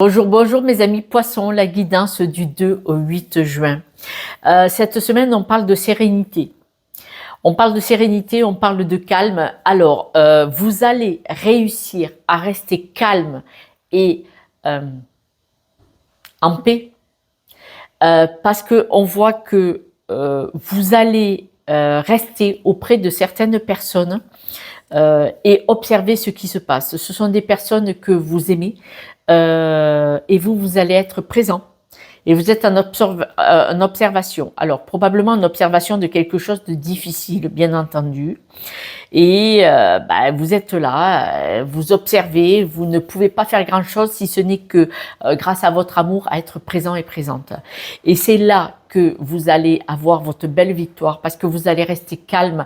Bonjour, bonjour mes amis poissons, la guidance du 2 au 8 juin. Cette semaine, on parle de sérénité. On parle de sérénité, on parle de calme. Alors, vous allez réussir à rester calme et en paix parce qu'on voit que vous allez rester auprès de certaines personnes et observer ce qui se passe. Ce sont des personnes que vous aimez et vous allez être présent. Et vous êtes en observation. Alors, probablement en observation de quelque chose de difficile, bien entendu. Et vous êtes là, vous observez, vous ne pouvez pas faire grand-chose si ce n'est que grâce à votre amour à être présent et présente. Et c'est là que vous allez avoir votre belle victoire parce que vous allez rester calme,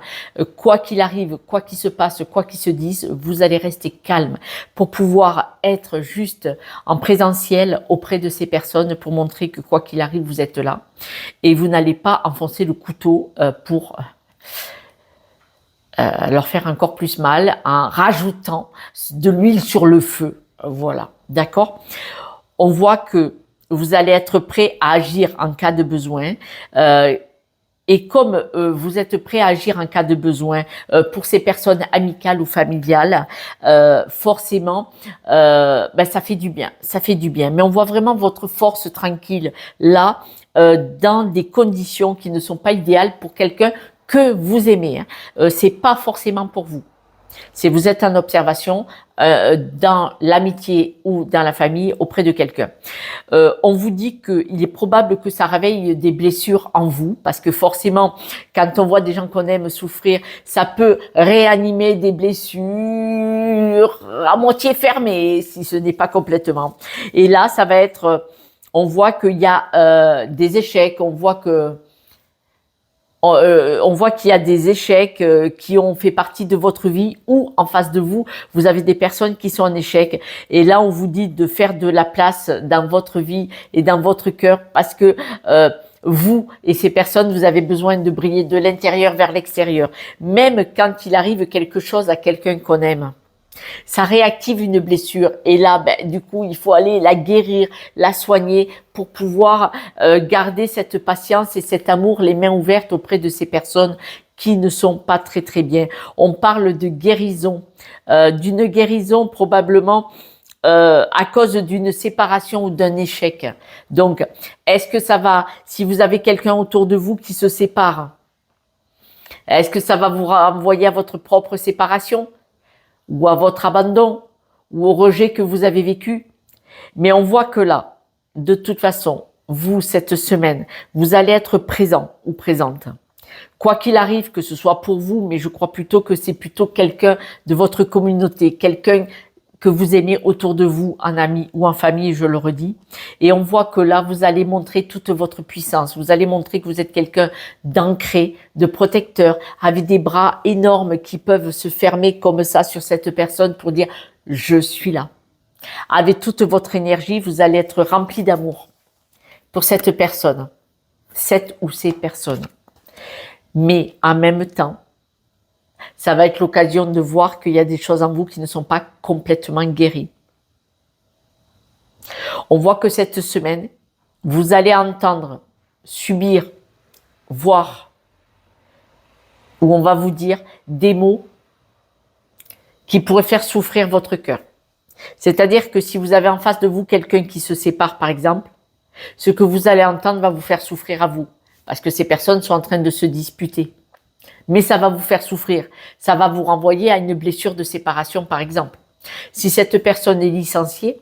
quoi qu'il arrive, quoi qu'il se passe, quoi qu'il se dise, vous allez rester calme pour pouvoir être juste en présentiel auprès de ces personnes pour montrer que quoi qu'il arrive, vous êtes là et vous n'allez pas enfoncer le couteau pour leur faire encore plus mal en rajoutant de l'huile sur le feu. Voilà, d'accord? On voit que vous allez être prêt à agir en cas de besoin. Et comme vous êtes prêt à agir en cas de besoin pour ces personnes amicales ou familiales, forcément, ça fait du bien. Ça fait du bien. Mais on voit vraiment votre force tranquille là, dans des conditions qui ne sont pas idéales pour quelqu'un que vous aimez. C'est pas forcément pour vous. Si vous êtes en observation dans l'amitié ou dans la famille auprès de quelqu'un. On vous dit qu'il est probable que ça réveille des blessures en vous parce que forcément, quand on voit des gens qu'on aime souffrir, ça peut réanimer des blessures à moitié fermées si ce n'est pas complètement. Et là, ça va être, on voit qu'il y a des échecs, on voit qu'il y a des échecs qui ont fait partie de votre vie ou en face de vous, vous avez des personnes qui sont en échec. Et là, on vous dit de faire de la place dans votre vie et dans votre cœur parce que vous et ces personnes, vous avez besoin de briller de l'intérieur vers l'extérieur. Même quand il arrive quelque chose à quelqu'un qu'on aime. Ça réactive une blessure et là, du coup, il faut aller la guérir, la soigner pour pouvoir garder cette patience et cet amour, les mains ouvertes auprès de ces personnes qui ne sont pas très très bien. On parle de guérison, d'une guérison probablement à cause d'une séparation ou d'un échec. Donc, est-ce que ça va, si vous avez quelqu'un autour de vous qui se sépare, est-ce que ça va vous renvoyer à votre propre séparation? Ou à votre abandon, ou au rejet que vous avez vécu. Mais on voit que là, de toute façon, vous, cette semaine, vous allez être présent ou présente. Quoi qu'il arrive, que ce soit pour vous, mais je crois plutôt que c'est plutôt quelqu'un de votre communauté, quelqu'un que vous aimez autour de vous, en ami ou en famille, je le redis. Et on voit que là, vous allez montrer toute votre puissance. Vous allez montrer que vous êtes quelqu'un d'ancré, de protecteur, avec des bras énormes qui peuvent se fermer comme ça sur cette personne pour dire « je suis là ». Avec toute votre énergie, vous allez être rempli d'amour pour cette personne, cette ou ces personnes. Mais en même temps, ça va être l'occasion de voir qu'il y a des choses en vous qui ne sont pas complètement guéries. On voit que cette semaine, vous allez entendre, subir, voir, où on va vous dire des mots qui pourraient faire souffrir votre cœur. C'est-à-dire que si vous avez en face de vous quelqu'un qui se sépare, par exemple, ce que vous allez entendre va vous faire souffrir à vous, parce que ces personnes sont en train de se disputer. Mais ça va vous faire souffrir. Ça va vous renvoyer à une blessure de séparation, par exemple. Si cette personne est licenciée,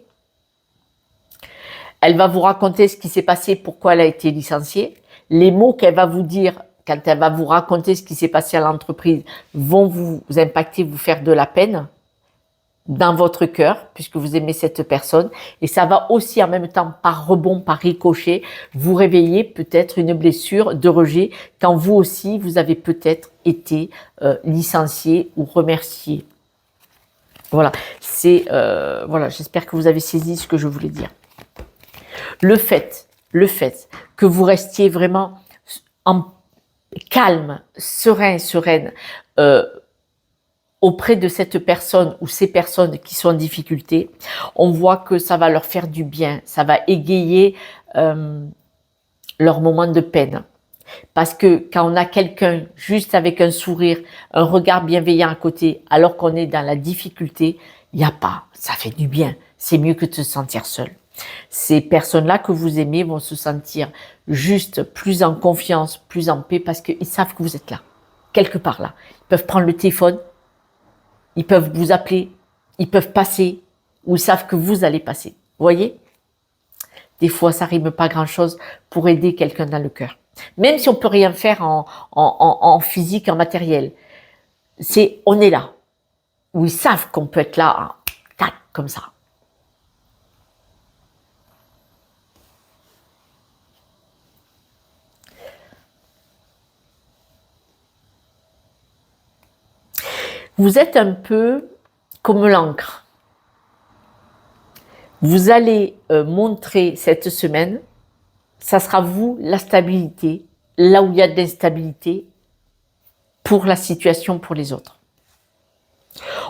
elle va vous raconter ce qui s'est passé, pourquoi elle a été licenciée. Les mots qu'elle va vous dire quand elle va vous raconter ce qui s'est passé à l'entreprise vont vous impacter, vous faire de la peine dans votre cœur, puisque vous aimez cette personne. Et ça va aussi en même temps, par rebond, par ricochet, vous réveiller peut-être une blessure de rejet quand vous aussi, vous avez peut-être été licencié ou remercié. Voilà, voilà, j'espère que vous avez saisi ce que je voulais dire. Le fait que vous restiez vraiment en calme, sereine, auprès de cette personne ou ces personnes qui sont en difficulté, on voit que ça va leur faire du bien, ça va égayer leur moment de peine. Parce que quand on a quelqu'un juste avec un sourire, un regard bienveillant à côté, alors qu'on est dans la difficulté, il n'y a pas, ça fait du bien. C'est mieux que de se sentir seul. Ces personnes-là que vous aimez vont se sentir juste plus en confiance, plus en paix, parce qu'ils savent que vous êtes là, quelque part là. Ils peuvent prendre le téléphone, ils peuvent vous appeler, ils peuvent passer, ou ils savent que vous allez passer. Vous voyez? Des fois, ça rime pas grand-chose pour aider quelqu'un dans le cœur. Même si on peut rien faire en physique, en matériel. On est là. Ou ils savent qu'on peut être là, tac, comme ça. Vous êtes un peu comme l'encre. Vous allez montrer cette semaine, ça sera vous la stabilité, là où il y a de l'instabilité pour la situation, pour les autres.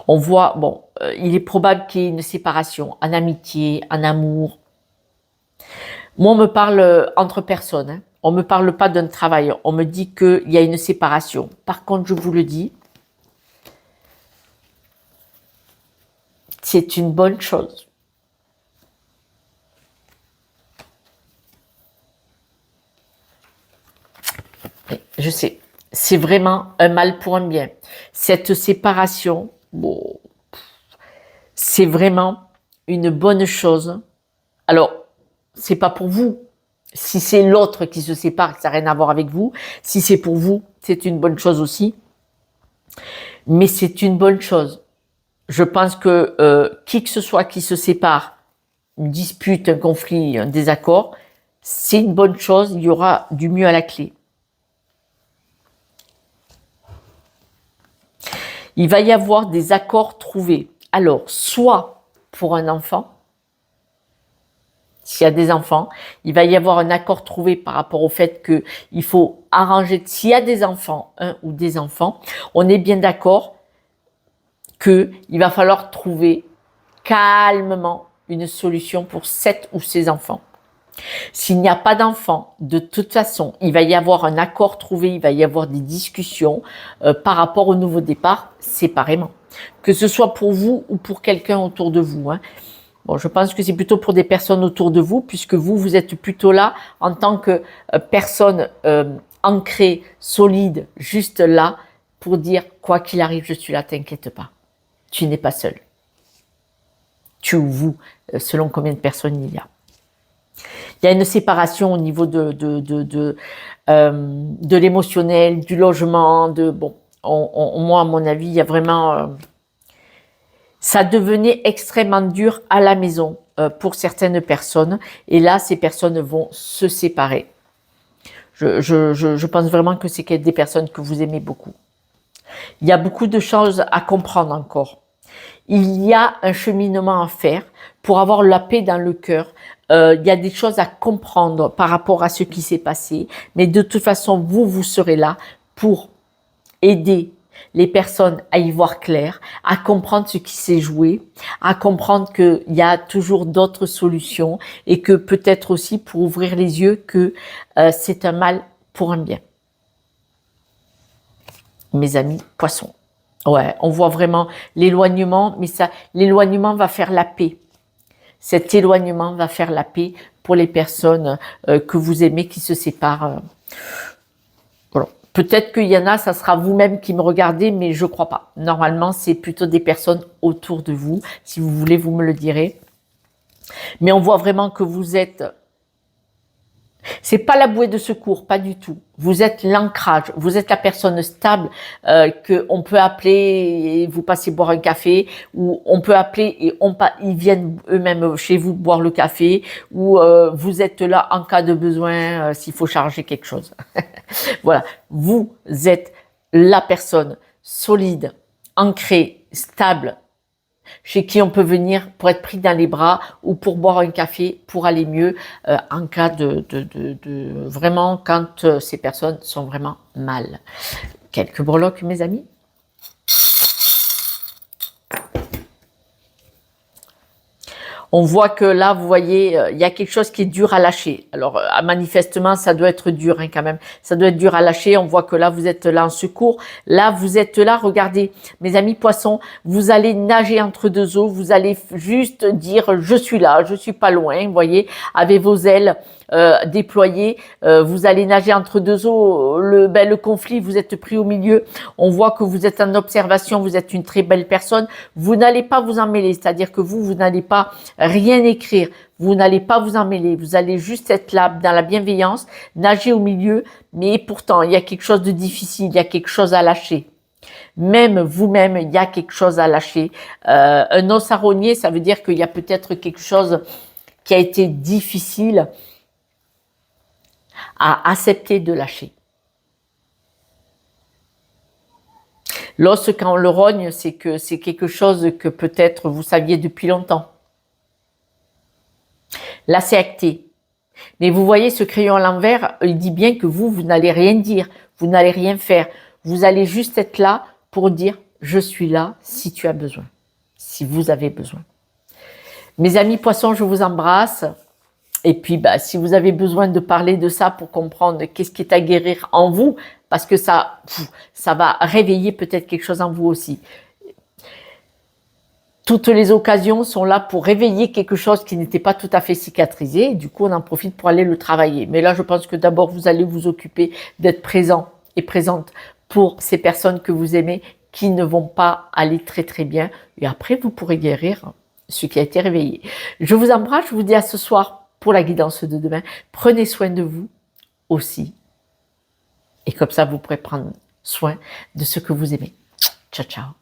On voit, bon, il est probable qu'il y ait une séparation en amitié, en amour. Moi, on me parle entre personnes. Hein. On ne me parle pas d'un travail. On me dit qu'il y a une séparation. Par contre, je vous le dis, c'est une bonne chose. Je sais, c'est vraiment un mal pour un bien. Cette séparation, bon, c'est vraiment une bonne chose. Alors, c'est pas pour vous. Si c'est l'autre qui se sépare, ça n'a rien à voir avec vous. Si c'est pour vous, c'est une bonne chose aussi. Mais c'est une bonne chose. Je pense que qui que ce soit qui se sépare, une dispute, un conflit, un désaccord, c'est une bonne chose. Il y aura du mieux à la clé. Il va y avoir des accords trouvés. Alors, soit pour un enfant, s'il y a des enfants, il va y avoir un accord trouvé par rapport au fait qu'il faut arranger, s'il y a des enfants, un ou des enfants, on est bien d'accord qu'il va falloir trouver calmement une solution pour cet ou ces enfants. S'il n'y a pas d'enfants, de toute façon, il va y avoir un accord trouvé, il va y avoir des discussions par rapport au nouveau départ séparément. Que ce soit pour vous ou pour quelqu'un autour de vous. Hein. Bon, je pense que c'est plutôt pour des personnes autour de vous, puisque vous êtes plutôt là en tant que personne ancrée, solide, juste là, pour dire quoi qu'il arrive, je suis là, t'inquiète pas. Tu n'es pas seul. Tu ou vous, selon combien de personnes il y a. Il y a une séparation au niveau de l'émotionnel, du logement, moi, à mon avis, il y a vraiment... ça devenait extrêmement dur à la maison pour certaines personnes. Et là, ces personnes vont se séparer. Je pense vraiment que c'est des personnes que vous aimez beaucoup. Il y a beaucoup de choses à comprendre encore. Il y a un cheminement à faire pour avoir la paix dans le cœur. Il y a des choses à comprendre par rapport à ce qui s'est passé. Mais de toute façon, vous serez là pour aider les personnes à y voir clair, à comprendre ce qui s'est joué, à comprendre qu'il y a toujours d'autres solutions et que peut-être aussi pour ouvrir les yeux que c'est un mal pour un bien. Mes amis poissons. Ouais, on voit vraiment l'éloignement, mais l'éloignement va faire la paix. Cet éloignement va faire la paix pour les personnes que vous aimez qui se séparent. Voilà. Peut-être qu'il y en a, ça sera vous-même qui me regardez, mais je crois pas. Normalement, c'est plutôt des personnes autour de vous. Si vous voulez, vous me le direz. Mais on voit vraiment que vous êtes... C'est pas la bouée de secours, pas du tout. Vous êtes l'ancrage, vous êtes la personne stable qu'on peut appeler et vous passez boire un café, ou on peut appeler et ils viennent eux-mêmes chez vous boire le café, ou vous êtes là en cas de besoin s'il faut charger quelque chose. Voilà, vous êtes la personne solide, ancrée, stable, chez qui on peut venir pour être pris dans les bras ou pour boire un café, pour aller mieux en cas de vraiment quand ces personnes sont vraiment mal. Quelques breloques, mes amis. On voit que là, vous voyez, il y a quelque chose qui est dur à lâcher. Alors, manifestement, ça doit être dur hein, quand même. Ça doit être dur à lâcher. On voit que là, vous êtes là en secours. Là, vous êtes là. Regardez, mes amis poissons, vous allez nager entre deux eaux. Vous allez juste dire, je suis là, je suis pas loin. Vous voyez, avec vos ailes déployées, vous allez nager entre deux eaux. Le conflit, vous êtes pris au milieu. On voit que vous êtes en observation. Vous êtes une très belle personne. Vous n'allez pas vous en mêler. C'est-à-dire que vous n'allez pas rien écrire, vous n'allez pas vous en mêler, vous allez juste être là dans la bienveillance, nager au milieu, mais pourtant il y a quelque chose de difficile, il y a quelque chose à lâcher. Même vous-même, il y a quelque chose à lâcher. Un os à rogner, ça veut dire qu'il y a peut-être quelque chose qui a été difficile à accepter de lâcher. L'os, quand on le rogne, c'est que c'est quelque chose que peut-être vous saviez depuis longtemps. Là, c'est acté. Mais vous voyez, ce crayon à l'envers, il dit bien que vous n'allez rien dire, vous n'allez rien faire. Vous allez juste être là pour dire « je suis là si tu as besoin, si vous avez besoin ». Mes amis poissons, je vous embrasse. Et puis, si vous avez besoin de parler de ça pour comprendre qu'est-ce qui est à guérir en vous, parce que ça va réveiller peut-être quelque chose en vous aussi. Toutes les occasions sont là pour réveiller quelque chose qui n'était pas tout à fait cicatrisé. Et du coup, on en profite pour aller le travailler. Mais là, je pense que d'abord, vous allez vous occuper d'être présent et présente pour ces personnes que vous aimez qui ne vont pas aller très très bien. Et après, vous pourrez guérir ce qui a été réveillé. Je vous embrasse, je vous dis à ce soir pour la guidance de demain. Prenez soin de vous aussi. Et comme ça, vous pourrez prendre soin de ce que vous aimez. Ciao, ciao.